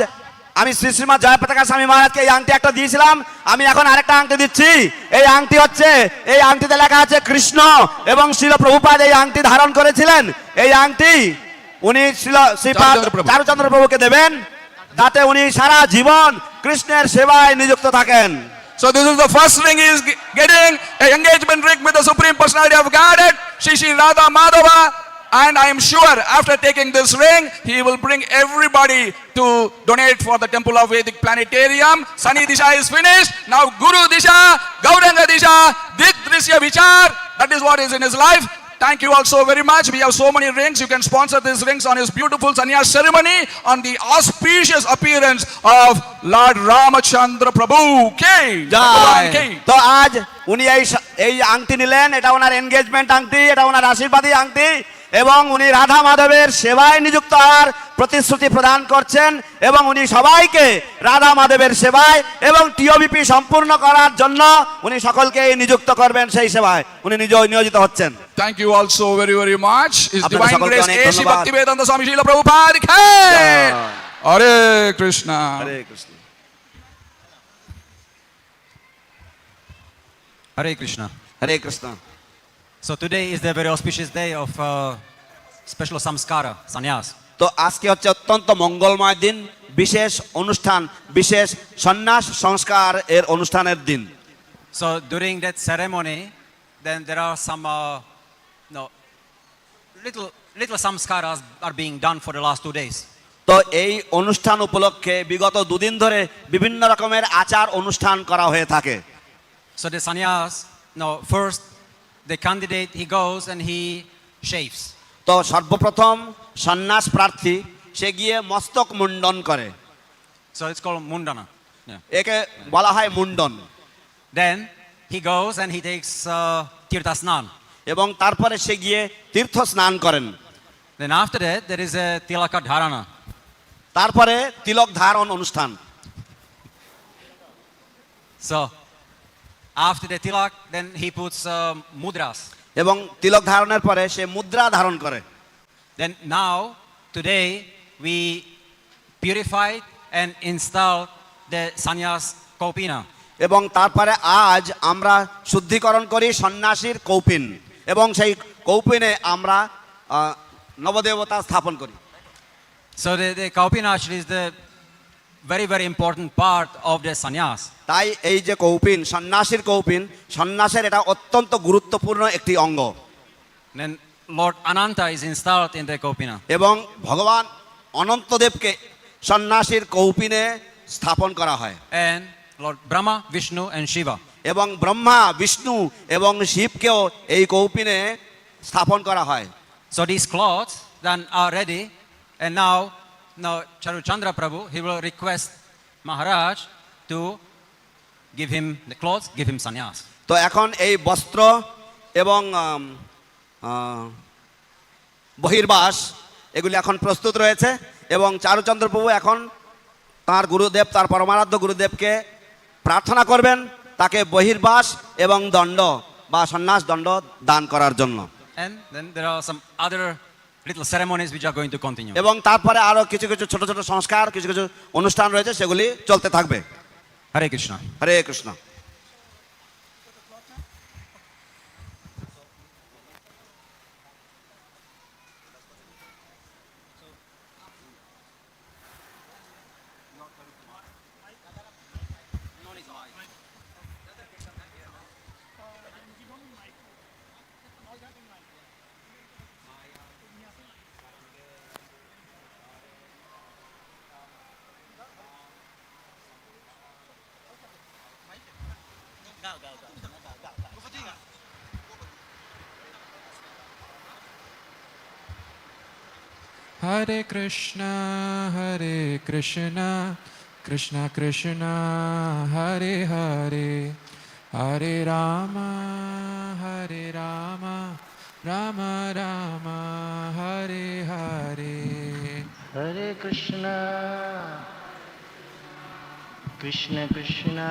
আমি শ্রী শ্রীমৎ জয়পতাকা স্বামী মহারাজকে এই আংটি একটা দিয়েছিলাম, আমি এখন আরেকটা আংটি দিচ্ছি। এই আংটি হচ্ছে, এই আংটিতে লেখা আছে কৃষ্ণ, এবং শ্রীল প্রভুপাদ এই আংটি ধারণ করেছিলেন। এই আংটি উনি শ্রীপাদ চারুচন্দ্র প্রভুকে দেবেন, যাতে উনি সারা জীবন কৃষ্ণের সেবায় নিযুক্ত থাকেন। So this is the first ring he is getting, an engagement ring with the Supreme Personality of Godhead, Shri Shri Radha Madhava. And I am sure after taking this ring, he will bring everybody to donate for the Temple of Vedic Planetarium. Sani Disha is finished. Now Guru Disha, Gauranga Disha, Dik Drishya Vichar. That is what is in his life. Thank you also very much. We have so many rings. You can sponsor these rings on his beautiful sannyas ceremony on the auspicious appearance of Lord Ramachandra Prabhu. জয়। তো আজ উনি এই আংটি নিলেন, এটা ওনার এনগেজমেন্ট আংটি, এটা ওনার আশীর্বাদী আংটি, এবং উনি রাধা মাধবের সেবায় নিযুক্ত হওয়ার প্রতিশ্রুতি প্রদান করছেন, এবং উনি সবাইকে রাধা মাধবের সেবায় এবং টিওবিপি সম্পূর্ণ করার জন্য উনি সকলকে নিযুক্ত করবেন, সেই সেবায় উনি নিজেও নিয়োজিত হচ্ছেন। Thank you also very very much. His আপনাদের divine সকলকে grace অনেক A.C. ধন্যবাদ। Bhaktivedanta Swami Srila Prabhupada ki Hare Krishna. Hare Krishna. Hare Krishna. Hare Krishna. So today is the very auspicious day of special samskara, sannyas. তো আজকে হচ্ছে অত্যন্ত মঙ্গলময় দিন, বিশেষ অনুষ্ঠান, বিশেষ সন্ন্যাস সংস্কার এর অনুষ্ঠানের দিন। So during that ceremony, then there are some little samskaras are being done for the last 2 days. তো এই অনুষ্ঠান উপলক্ষে বিগত দুদিন ধরে বিভিন্ন রকমের আচার অনুষ্ঠান করা হয়ে থাকে। So the sannyas, first the candidate, he goes and he shaves. তো সর্বপ্রথম সন্ন্যাস প্রার্থী সে গিয়ে মস্তক মুন্ডন করে, So it's called mundana. Yeah. একে বলা হয় মুন্ডন। Then he goes and he takes tirtha snan. এবং তারপরে সে গিয়ে তীর্থ স্নান করেন। Then after that there is a tilaka dharana. তারপরে তিলক ধারণ অনুষ্ঠান। So after the tilak, then he puts mudras. এবং তিলক ধারণের পরে সে মুদ্রা ধারণ করে। Then now, today, we purified and installed the sannyas kaupina. এবং তারপরে আজ আমরা শুদ্ধিকরণ করি সন্ন্যাসীর কৌপিন, এবং সেই কৌপিনে আমরা নবদেবতা স্থাপন করি। So the kaupina actually is the very, very important part of the sannyas. তাই এই যে কৌপিন, সন্ন্যাসীর কৌপিন, সন্ন্যাসের এটা অত্যন্ত গুরুত্বপূর্ণ একটি অঙ্গ। Then Lord Ananta is installed in the kaupina. এবং ভগবান অনন্তদেবকে সন্ন্যাসীর কৌপিনে স্থাপন করা হয়। And Lord Brahma, Vishnu and Shiva. এবং ব্রহ্মা, বিষ্ণু এবং শিবকেও এই কৌপিনে স্থাপন করা হয়। So these cloths then are ready, and now Charuchandra Prabhu, he will request Maharaj to give him the clothes, give him sannyas. তো এখন এই বস্ত্র এবং বহির্বাস এগুলি এখন প্রস্তুত রয়েছে, এবং চারুচন্দ্র প্রভু এখন তার গুরুদেব, তার পরমারাধ্য গুরুদেবকে প্রার্থনা করবেন তাকে বহির্বাস এবং দণ্ড বা সন্ন্যাস দণ্ড দান করার জন্য। And then there are some other little ceremonies which are going to continue. এবং তারপরে আরো কিছু কিছু ছোট ছোট সংস্কার, কিছু কিছু অনুষ্ঠান রয়েছে, সেগুলি চলতে থাকবে। Hare Krishna. হরে Krishna. Hare Krishna, Krishna Krishna, Hare Hare, Hare Rama, Rama Rama, Hare Hare. Hare Krishna, Krishna Krishna,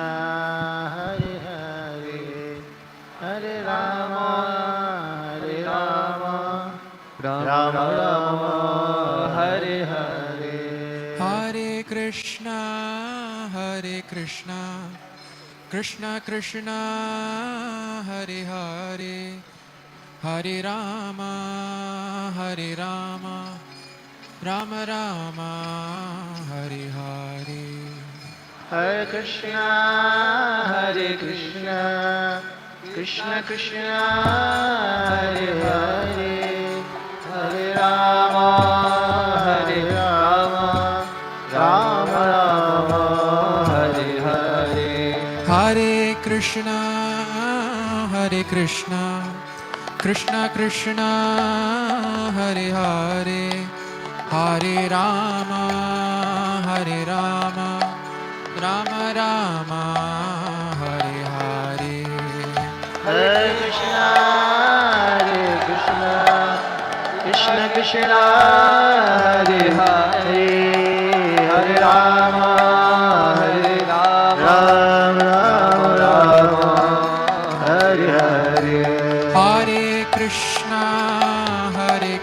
Hare Hare, Hare Rama, Hare Rama, Rama Rama, Hare Hare. Hare Krishna, Krishna Krishna, Hare Hare, Hare Rama, Rama Rama, Hare Hare. Hare Krishna, Krishna Krishna, Hare Hare, Hare Rama, Rama Rama, Hare Hare. Hare Krishna, Krishna Krishna, Hare Hare, Hare Rama, Rama Rama, Hare Hare. Hare Krishna, Krishna Krishna, Hare Hare, Hare Rama, Rama, Hare Hare. Hare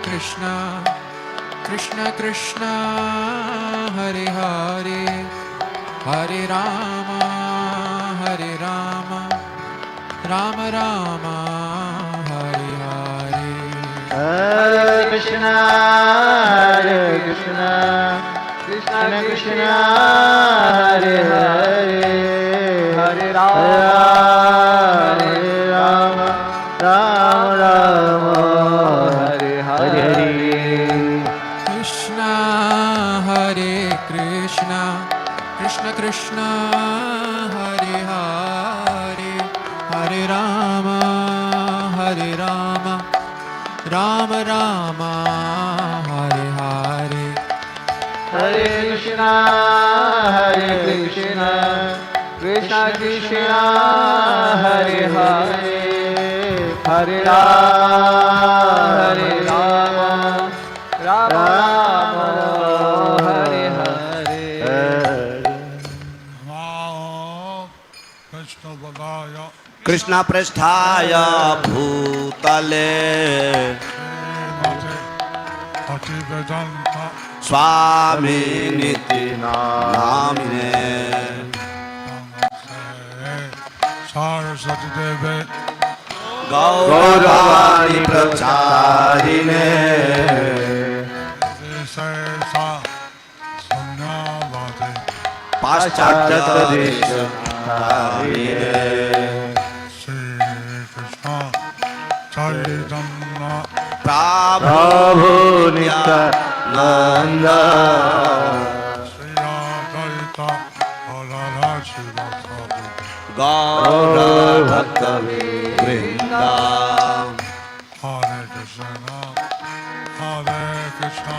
Krishna, Krishna Krishna, Hare Hare, Hare Rama, Rama Rama, Hare Hare. Hare Krishna, Krishna Krishna, Hare Hare, Hare Rama, Rama, Hare Hare. Krishna, Hare Krishna, Krishna Krishna, Hare Hare, Hare Rama, Rama Rama, Hare Hare. Hare Krishna, Krishna Krishna, Hare Hare, Hare Rama, Rama, Hare Hare. Krishna पृष्ठाय भूतले स्वामी निति नामिने सरस्वती देवे गौरवाणी प्रचारिणे पाश्चात्य देश श्री कृष्ण चैतन्य प्रभु नित्यानंद श्री अद्वैत गदाधर शिवासादि गौर भक्त वृंद हरे कृष्ण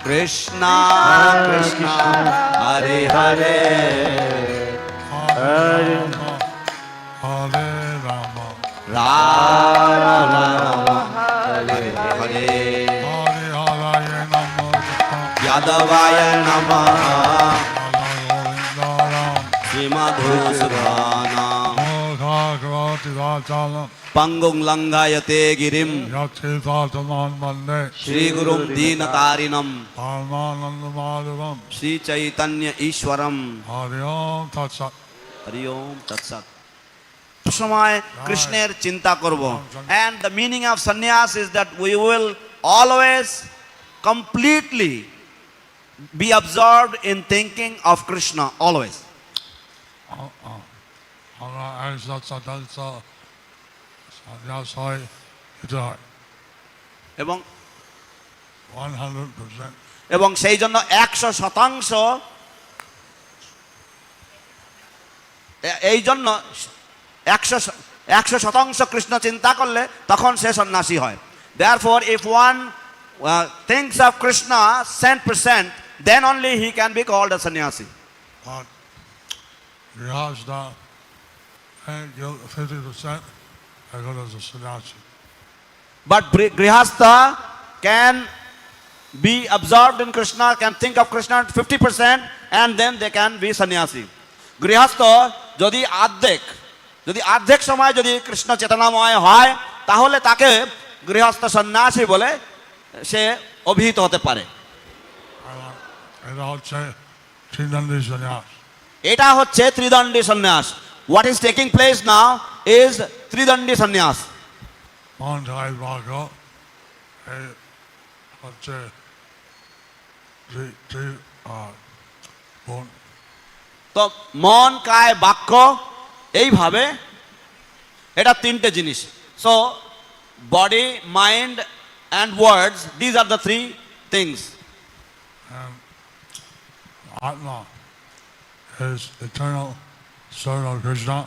कृष्ण कृष्ण हरे हरे हरे हरे राम राम राम हरे हरे हरे हराय नमः यादवाय नमः गोविंदाराम श्रीमधुसूदना मोघाग्रवाचालम पंगुं लंघयते गिरिं यक्षेतात्मान वंदे श्रीगुरुं दीनतारिणं परमानंद माधवम श्री चैतन्य ईश्वरम हरि ओम तत्सत् हरि ओम तत्सत সময় কৃষ্ণের চিন্তা করব and the meaning of sannyas is that we will always completely be absorbed in thinking of Krishna always আমরা একসাথে শতাংশ সন্ন্যাস হয় এটা হয় এবং 100% এবং সেই জন্য 100% এই জন্য 100% কৃষ্ণ চিন্তা করলে তখন সে সন্ন্যাসী হয় therefore if one thinks of Krishna 100% then only he can be called a sannyasi but Grihastha and 50% I go as a sannyasi but grihastha can be absorbed in Krishna, can think of Krishna 50%, and then they can be sannyasi. গৃহস্থ যদি অর্ধেক সময় যদি কৃষ্ণ চেতনাময় হয় তাহলে তাকে গৃহস্থ সন্ন্যাসী বলে সে অভিহিত হতে পারে। এটা হচ্ছে ত্রিদণ্ডী সন্ন্যাস। এটা হচ্ছে ত্রিদণ্ডী সন্ন্যাস। What is taking place now is ত্রিদণ্ডী সন্ন্যাস। মন কায় বাক্য এই হচ্ছে গুণ। তো মন কায় বাক্য এইভাবে এটা তিনটে জিনিস। So body, mind and words, these are the three things. Atma is eternal servant of Krishna,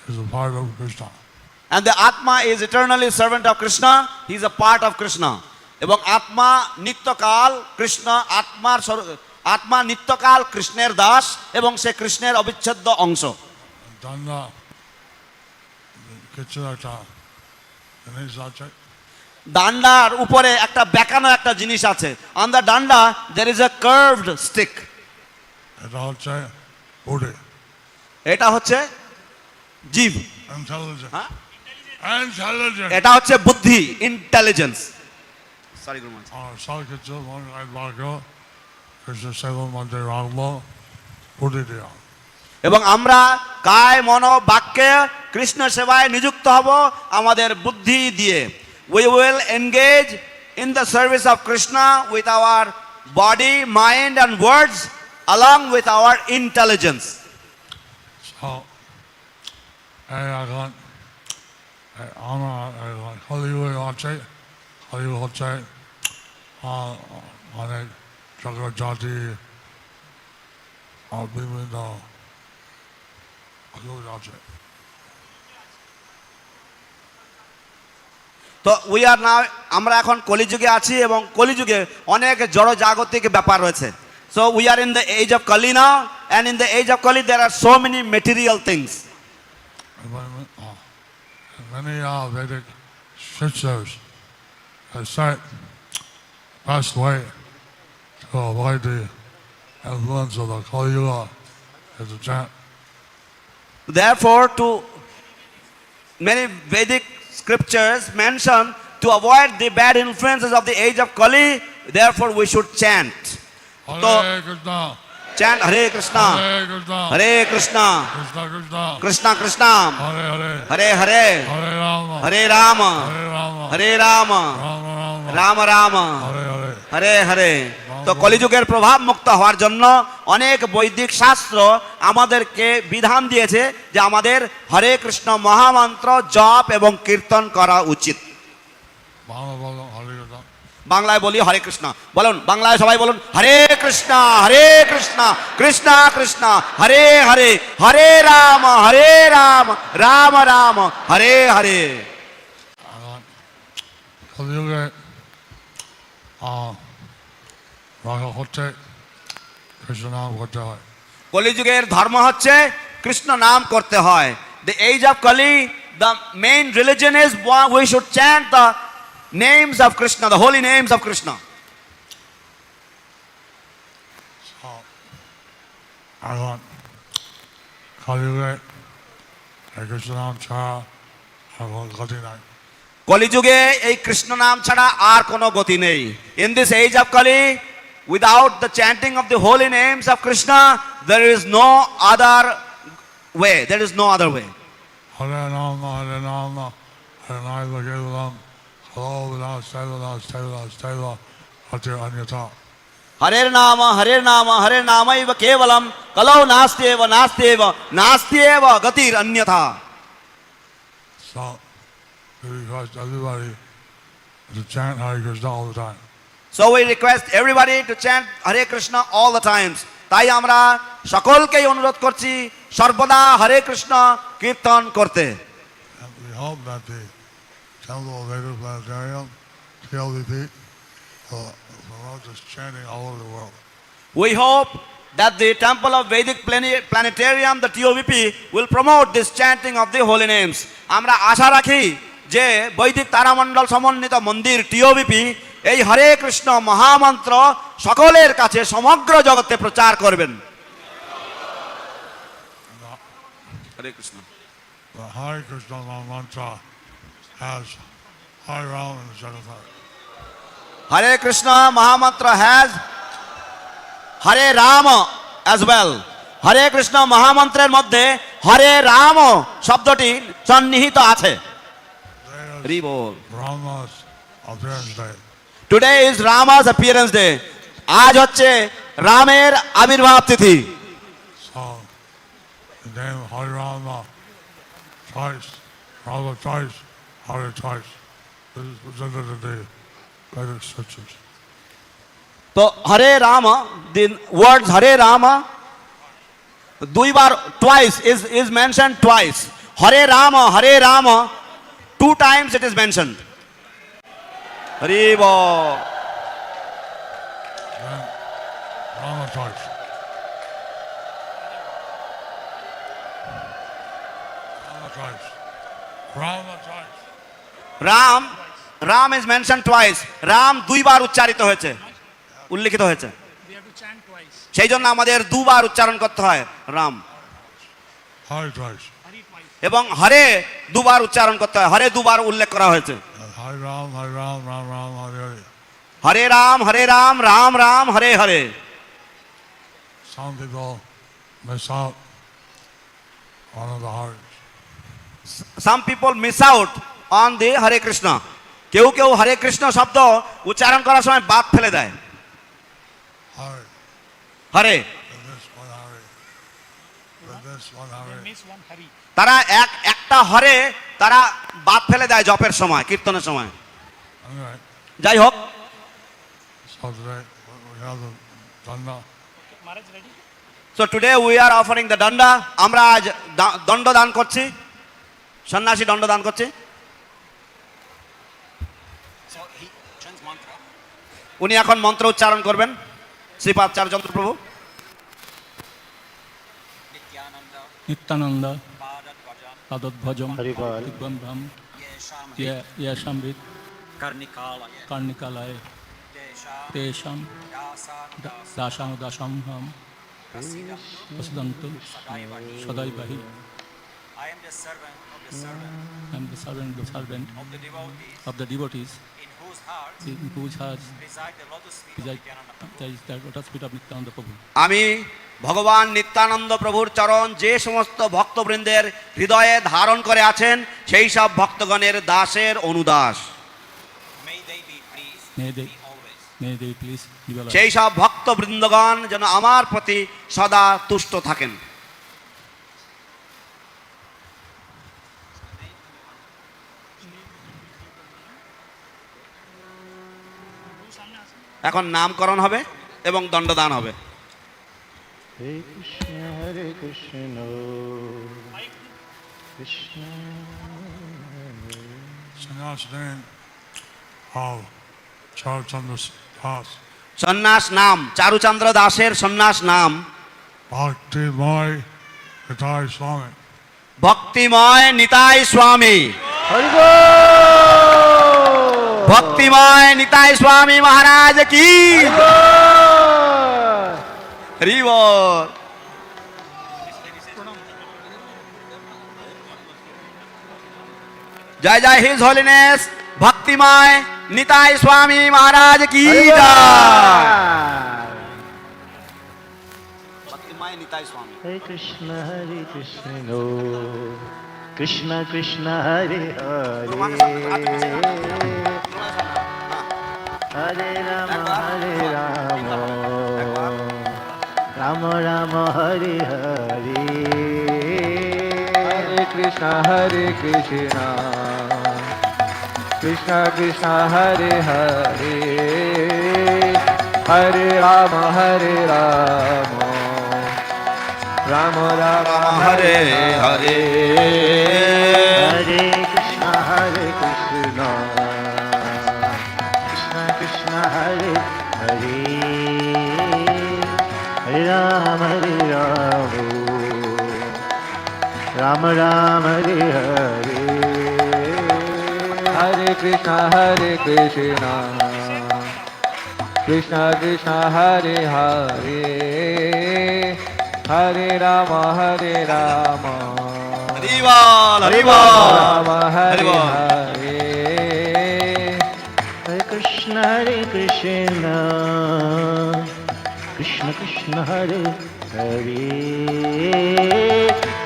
is a part of Krishna. And the Atma is eternally servant of Krishna, he is a part of Krishna. এবং আত্মা নিত্যকাল কৃষ্ণ, আত্মা নিত্যকাল কৃষ্ণের দাস এবং সে কৃষ্ণের অবিচ্ছেদ্য অংশ। Danda কিছু একটা জিনিস আছে, ডান্ডার উপরে একটা বেঁকানো একটা জিনিস আছে। অন দ্য ডান্ডা there is a curved stick. এটা হচ্ছে বুদ্ধি, এটা হচ্ছে জীব, ইন্টেলিজেন্স, হ্যাঁ? ইন্টেলিজেন্স। এটা হচ্ছে বুদ্ধি, ইন্টেলিজেন্স। সরি গুরু মহারাজ। আর সব কিছু মন কায় বাক্য কৃষ্ণ সেবা মধ্যে রাখবো বুদ্ধি দিয়া। এবং আমরা কায় মন বাক্যে কৃষ্ণ সেবায় নিযুক্ত হব আমাদের বুদ্ধি দিয়ে। We will engage in the service of Krishna with our body, mind and words along with our intelligence. So এখন আমরা হলিউড আছে, হলিউড হচ্ছে অনেক জগৎজাতি বিভিন্ন হলিউড আছে। তো উই আর নাও, আমরা এখন কলিযুগে আছি এবং কলিযুগে অনেক জড় জাগতিক ব্যাপার রয়েছে। So we are in the age of Kali now, and in the age of Kali there are so many material things. Many Vedic scriptures have said best way to avoid the influence of the Kali Yuga is to chant. Therefore, to many Vedic scriptures mention to avoid the bad influences of the age of Kali, therefore we should chant. So, Hare Krishna, chant Hare Krishna, Hare Krishna, Hare Krishna, Krishna Krishna, Krishna Krishna, Hare Hare, Hare Hare, Hare Rama, Hare Rama, Hare Rama, Hare Rama, Rama Rama, Rama Rama, Hare Hare. Hare Hare. তো কলিযুগের প্রভাব মুক্ত হওয়ার জন্য অনেক বৈদিক শাস্ত্র আমাদেরকে বিধান দিয়েছে যে আমাদের হরে কৃষ্ণ মহামন্ত্র জপ এবং কীর্তন করা উচিত। Bhama Bhama Hare Krishna. বাংলায় বলি হরে কৃষ্ণ, বলুন বাংলায় সবাই বলুন হরে কৃষ্ণ হরে কৃষ্ণ কৃষ্ণ কৃষ্ণ হরে হরে, হরে রাম রাম রাম হরে হরে। কলিযুগে রাখা হচ্ছে কৃষ্ণ নাম করতে হয়। কলিযুগের ধর্ম হচ্ছে কৃষ্ণ নাম করতে হয়। The age of Kali, the main religion is we should chant the names of Krishna, the holy names of Krishna. এখন কলিযুগে এই কৃষ্ণ নাম ছাড়া এখন গতি নাই। কলিযুগে এই কৃষ্ণ নাম ছাড়া আর কোনো গতি নেই। In this age of Kali, without the chanting of the holy names of Krishna, there is no other way. There is no other way. Hare Rama, Hare Rama, Hare Rama, Kevalam, Hello, without Steva, Hare Anyata. Hare Nama, Hare Namaiva Kevalam, Kalau Nastyeva, Gatir Anyatha. So, we request everybody to chant Hare Krishna all the time. So we request everybody to chant Hare Krishna all the times. তাই আমরা সকলকেই অনুরোধ করছি সর্বদা হরে কৃষ্ণ কীর্তন করতে। And we hope that the Temple of Vedic Planetarium, TLVP, will promote this chanting all over the world. We hope that the Temple of Vedic Planetarium, the TOVP, will promote this chanting of the holy names. আমরা আশা রাখি যে বৈদিক তারামণ্ডল সমন্বিত মন্দির TOVP এই হরে কৃষ্ণ মহামন্ত্র সকলের কাছে সমগ্র জগতে প্রচার করবেন। হরে Krishna. The Hare Krishna mantra has Hare Ram in the second part. Hare Krishna মহামন্ত্র has Hare Ram as well. Hare Krishna মহামন্ত্রের মধ্যে হরে রাম শব্দটি সন্নিহিত আছে। Today হরি is বল। Rama's appearance day. Today is Rama's appearance day. আজ হচ্ছে রামের আবির্ভাব তিথি। So the name Hare Rama twice, Rama twice, Hare twice. This is presented in the Vedic scriptures. তো হরে রাম, দি ওয়ার্ডস হরে রাম দুইবার twice is mention twice. Hare Ram 2 times it is mentioned. Hari ball. Then Rama twice. Rama twice. Rama twice. Ram is mention twice. Ram দুইবার উচ্চারিত হয়েছে, উল্লেখিত হয়েছে। সেই জন্য আমাদের দুবার উচ্চারণ করতে হয় রাম, Hare twice. এবং হরে দুবার উচ্চারণ করতে হয়। হরে দুবার উল্লেখ করা হয়েছে। Hare Ram, Hare Ram, Ram Ram, Hare Hare. Hare Ram Ram Ram Hare Hare. Some people miss out one of the Hares. Some people miss out on the Hare Krishna. কেউ হরে কৃষ্ণ শব্দ উচ্চারণ করার সময় বাদ ফেলে দেয়। Hare. Hare Then this one Hare. Then this one Hare. তারা একটা হরে তারা বাদ ফেলে দেয় জপের সময়, কীর্তনের সময়। Anyway, যাই হোক, so today we have the Danda. So today we are offering the দণ্ড। আমরা আজ দণ্ড দান করছি, সন্ন্যাসী দণ্ড দান করছি। So he chants mantra. উনি এখন মন্ত্র উচ্চারণ করবেন, শ্রীপাদ চারুচন্দ্র প্রভু। Nityananda, Nityananda Padat Bhajan, পাদধ্বজম horrible. দিগ্বন্ধম Yesham, ইয়াসামৃত Karnikalaya, কার্ণিকালয়ে Tesham, তেষাম Dasan, দাসানুদাসম্ভম Prasidam, প্রসিদন্ত Sadaivahi. সদাইবাহি I am the servant of the servant and the servant of the devotees, of the devotees in whose hearts in whose hearts reside the lotus feet of reside Nityananda Prabhu. is the lotus feet of Nityananda Prabhu. আমি ভগবান নিত্যানন্দ প্রভুর চরণ যে সমস্ত ভক্তবৃন্দের হৃদয়ে ধারণ করে আছেন, সেই সব ভক্তগণের দাসের অনুদাস। May they be pleased May with they- me always. May they please be alive. সেই সব ভক্তবৃন্দগণ যেন আমার প্রতি সদা তুষ্ট থাকেন। এখন নামকরণ হবে এবং দণ্ডদান হবে। Hare Krishna, Hare Krishna, Krishna. Sannyas name of Charuchandra Das. সন্ন্যাস নাম চারুচন্দ্র দাসের সন্ন্যাস নাম Bhakti Moy Nitai Swami. ভক্তিময় Nitai স্বামী। হরিবল। ভক্তিময় নিতাই স্বামী মহারাজ কি হরি বল। জয় জয় হিজ হোলিনেস ভক্তিময় নিতাই স্বামী মহারাজ কি জয়। ভক্তিময় নিতাই স্বামী। Hare Krishna, Hare Krishna, Krishna Krishna, Hare Hare, Hare Rama, Hare Rama, Rama Rama, Hare Hare. Hare Krishna, Krishna Krishna, Hare Hare, Hare Rama, Hare Rama, Rama Rama, Hare Hare Hare Krishna, Hare Krishna, Krishna Krishna, Hare Hare, Hare Rama, Hare Rama, Rama Rama, Hare Hare. Hare Krishna, Krishna Krishna Krishna Hare Hare Hare Rama Hare Rama হরিবল হরিবল Rama Hare হরিবল। Hare Hare Krishna Krishna Krishna Hare Hare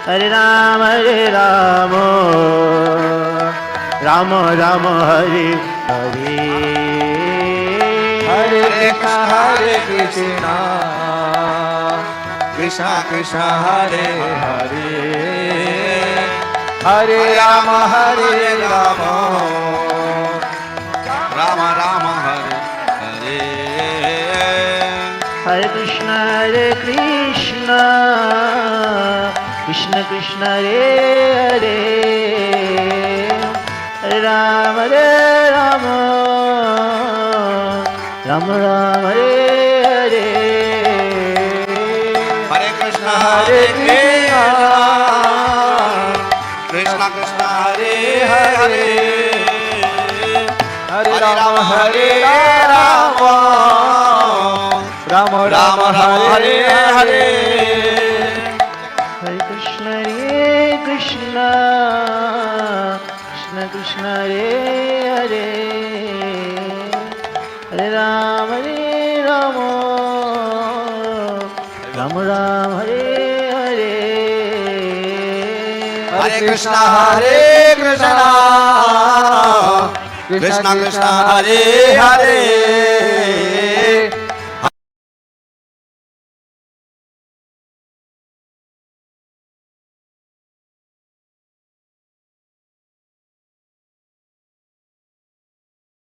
Hare Rama Rama Rama Hare Hare Hare Krishna Hare Krishna Krishna Krishna Hare Hare Hare Rama Hare Rama Ram Ram Hare হরে Hare Krishna Krishna Krishna Hare Hare Hare Rama Rama Rama Hare Hare হরে কৃষ্ণ হরে Krishna Krishna Krishna Hare Hare Hare Rama Hare Rama Rama Rama Hare Hare Hare Krishna Krishna Krishna Hare Hare Hare Rama Rama Rama Hare Hare হরে কৃষ্ণ হরে কৃষ্ণ কৃষ্ণ কৃষ্ণ হরে হরে